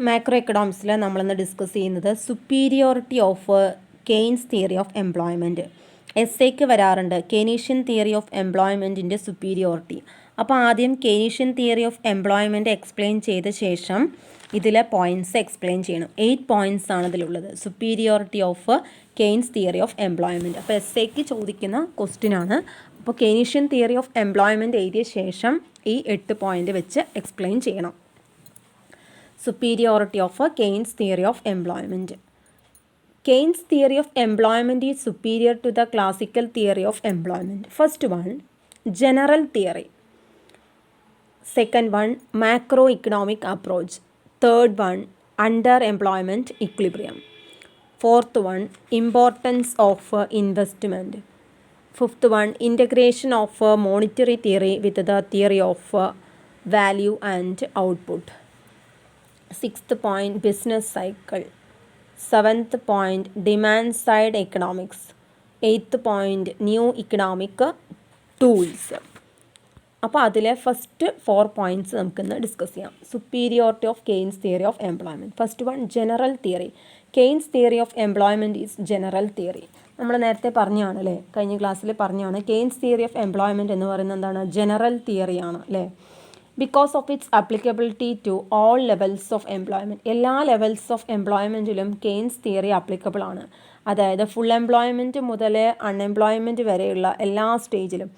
Macro എക്കണോമിക്സിൽ നമ്മളിന്ന് discuss ചെയ്യുന്നത് superiority of Keynes theory of employment. എസ്സേക്ക് വരാറുണ്ട് കെയ്നീഷ്യൻ തിയറി ഓഫ് എംപ്ലോയ്മെൻറ്റിൻ്റെ സുപ്പീരിയോറിറ്റി. അപ്പോൾ ആദ്യം Keynesian theory of employment explain ചെയ്ത ശേഷം ഇതിലെ പോയിൻറ്റ്സ് എക്സ്പ്ലെയിൻ ചെയ്യണം. 8 പോയിൻറ്റ്സ് ആണ് ഇതിലുള്ളത്. Superiority of Keynes theory of employment. അപ്പോൾ എസ്സേക്ക് ചോദിക്കുന്ന ക്വസ്റ്റ്യനാണ്. അപ്പോൾ കെയ്നീഷ്യൻ തിയറി ഓഫ് എംപ്ലോയ്മെൻറ്റ് എഴുതിയ ശേഷം ഈ 8 പോയിൻ്റ് വെച്ച് എക്സ്പ്ലെയിൻ ചെയ്യണം. Superiority of a Keynes theory of employment. Keynes theory of employment is superior to the classical theory of employment. First one, general theory. Second one, macroeconomic approach. Third one, underemployment equilibrium. Fourth one, importance of investment. Fifth one, integration of monetary theory with the theory of value and output. Sixth point, business cycle. Seventh point, demand side economics. Eighth point, new economic tools. അപ്പോൾ അതിലെ first 4 points നമുക്കിന്ന് discuss ചെയ്യാം. Superiority of Keynes theory of employment. First one, general theory. Keynes theory of employment is general theory. നമ്മൾ നേരത്തെ പറഞ്ഞാണ് അല്ലേ, കഴിഞ്ഞ ക്ലാസ്സിൽ പറഞ്ഞാണ് കെയ്ൻസ് തിയറി ഓഫ് എംപ്ലോയ്മെൻറ്റ് എന്ന് പറയുന്നത് എന്താണ്, ജനറൽ തിയറിയാണ് അല്ലേ. Because of its applicability to all levels of employment. എല്ലാ ലെവൽസ് ഓഫ് എംപ്ലോയ്മെൻറ്റിലും കെയ്ൻസ് തിയറി ആപ്ലിക്കബിൾ ആണ്. അതായത് ഫുൾ എംപ്ലോയ്മെൻറ്റ് മുതൽ അൺഎംപ്ലോയ്മെൻറ്റ് വരെയുള്ള എല്ലാ സ്റ്റേജിലും,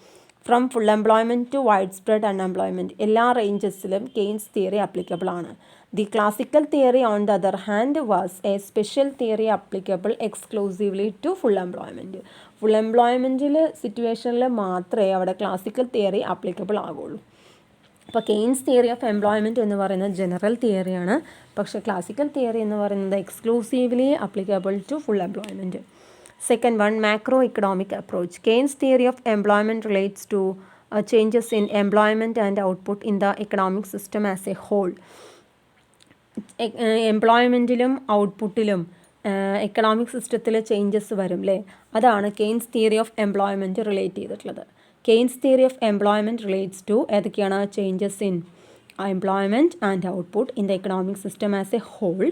from full employment to wide spread unemployment, എല്ലാ റേഞ്ചസിലും കെയ്ൻസ് തിയറി ആപ്ലിക്കബിൾ ആണ്. The classical theory on the other hand was a special theory applicable exclusively to full employment. Full എംപ്ലോയ്മെൻറ്റിൽ സിറ്റുവേഷനിൽ മാത്രമേ അവിടെ ക്ലാസിക്കൽ തിയറി ആപ്ലിക്കബിൾ ആകുള്ളൂ. അപ്പോൾ കെയ്ൻസ് തിയറി ഓഫ് എംപ്ലോയ്മെൻറ്റ് എന്ന് പറയുന്നത് ജനറൽ തിയറിയാണ്. പക്ഷേ ക്ലാസിക്കൽ തിയറി എന്ന് പറയുന്നത് exclusively applicable to full employment. Second one, macro economic approach. Keynes theory of employment relates to changes in employment and output in the economic system as a whole. എംപ്ലോയ്മെൻറ്റിലും ഔട്ട്പുട്ടിലും economic സിസ്റ്റത്തിൽ changes വരും അല്ലേ, അതാണ് Keynes theory of employment relate ചെയ്തിട്ടുള്ളത്. Keynes theory of employment relates to ഏതൊക്കെയാണ്, changes in employment and output in the economic system as a whole.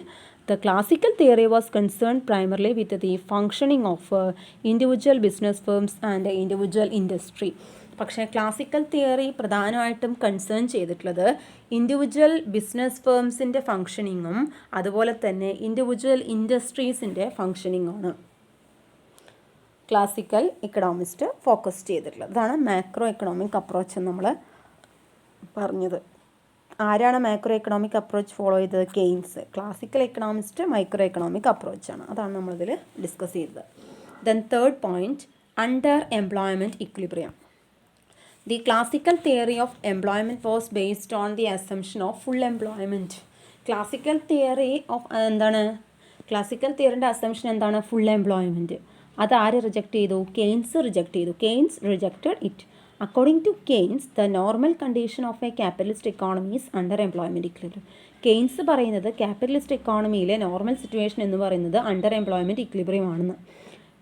The classical theory was concern primarily with the functioning of individual business firms and individual industry. പക്ഷേ classical theory പ്രധാനമായിട്ടും concern ചെയ്തിട്ടുള്ളത് individual business ഫേംസിൻ്റെ ഫങ്ഷനിങ്ങും അതുപോലെ തന്നെ individual ഇൻഡസ്ട്രീസിൻ്റെ ഫങ്ഷനിങ്ങുമാണ് classical economist focus ചെയ്തിട്ടുള്ളത്. അതാണ് മാക്രോ എക്കണോമിക് അപ്രോച്ച് എന്ന് നമ്മൾ പറഞ്ഞത്. ആരാണ് മാക്രോ എക്കണോമിക് അപ്രോച്ച് ഫോളോ ചെയ്തത്, Keynes. Classical economist micro economic അപ്രോച്ചാണ്, അതാണ് നമ്മളിതിൽ ഡിസ്കസ് ചെയ്തത്. Then third point, under employment equilibrium. The classical theory of employment was based on the assumption of full employment. Classical theory of എന്താണ്, classical തിയറിൻ്റെ assumption എന്താണ്, full employment. അത് ആര് reject ചെയ്തു, കെയ്ൻസ് റിജക്റ്റ് ചെയ്തു. Keynes rejected it. According to Keynes the normal condition of a capitalist economy is under employment equilibrium. Keynes പറയുന്നത് capitalist എക്കോണമിയിലെ normal situation എന്ന് പറയുന്നത് അണ്ടർ എംപ്ലോയ്മെൻറ്റ് ഇക്വിലിബ്രിയം ആണെന്ന്.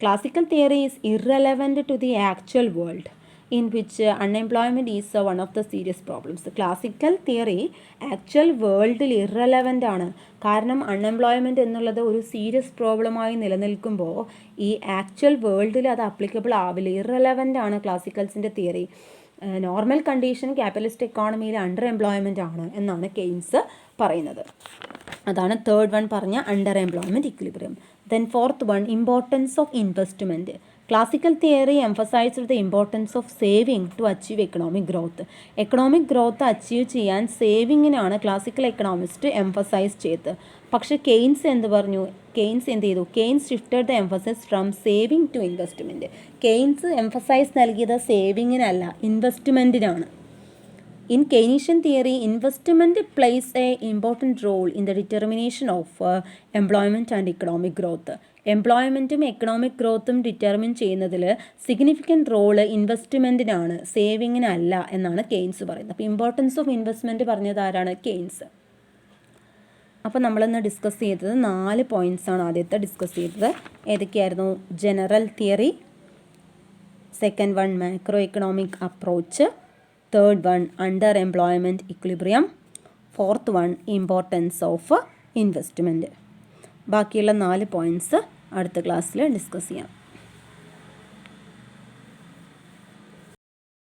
Classical theory is irrelevant to the actual world in which unemployment is one of the serious problems. Classical theory actual വേൾഡിൽ ഇറെലവൻ്റ് ആണ്. കാരണം unemployment എന്നുള്ളത് ഒരു സീരിയസ് പ്രോബ്ലമായി നിലനിൽക്കുമ്പോൾ ഈ ആക്ച്വൽ വേൾഡിൽ അത് അപ്ലിക്കബിൾ ആവില്ല, ഇറെലവൻ്റ് ആണ് ക്ലാസിക്കൽസിൻ്റെ തിയറി. നോർമൽ കണ്ടീഷൻ ക്യാപിറ്റലിസ്റ്റ് എക്കോണമിയിൽ അണ്ടർ എംപ്ലോയ്മെൻ്റ് ആണ് എന്നാണ് കെയ്ൻസ് പറയുന്നത്. അതാണ് തേർഡ് വൺ പറഞ്ഞ under employment equilibrium. Then fourth one, importance of investment. Classical theory emphasised the importance of saving to achieve economic growth. Economic growth achieve ചെയ്യാൻ സേവിങ്ങിനാണ് classical economist emphasise ചെയ്തത്. പക്ഷേ Keynes എന്ത് പറഞ്ഞു, കെയ്ൻസ് എന്ത് ചെയ്തു, Keynes shifted the emphasis from saving to investment. Keynes emphasis നൽകിയത് സേവിങ്ങിനല്ല, ഇൻവെസ്റ്റ്മെൻറ്റിനാണ്. In Keynesian theory, investment plays an important role in the determination of employment and economic growth. എംപ്ലോയ്മെൻറ്റും എക്കണോമിക് ഗ്രോത്തും ഡിറ്റർമിൻ ചെയ്യുന്നതിൽ സിഗ്നിഫിക്കൻറ്റ് റോള് ഇൻവെസ്റ്റ്മെൻറ്റിനാണ്, സേവിങ്ങിനല്ല എന്നാണ് കെയ്ൻസ് പറയുന്നത്. അപ്പോൾ ഇമ്പോർട്ടൻസ് ഓഫ് ഇൻവെസ്റ്റ്മെൻറ്റ് പറഞ്ഞത് ആരാണ്, കെയ്ൻസ്. അപ്പോൾ നമ്മളിന്ന് ഡിസ്കസ് ചെയ്തത് 4 പോയിൻറ്റ്സാണ്. ആദ്യത്തെ ഡിസ്കസ് ചെയ്തത് ഏതൊക്കെയായിരുന്നു, general theory. Second one, macro economic approach. Third one, under employment equilibrium. Fourth one, importance of investment. ബാക്കിയുള്ള 4 പോയിൻറ്റ്സ് അടുത്ത ക്ലാസ്സിൽ ഡിസ്കസ് ചെയ്യാം.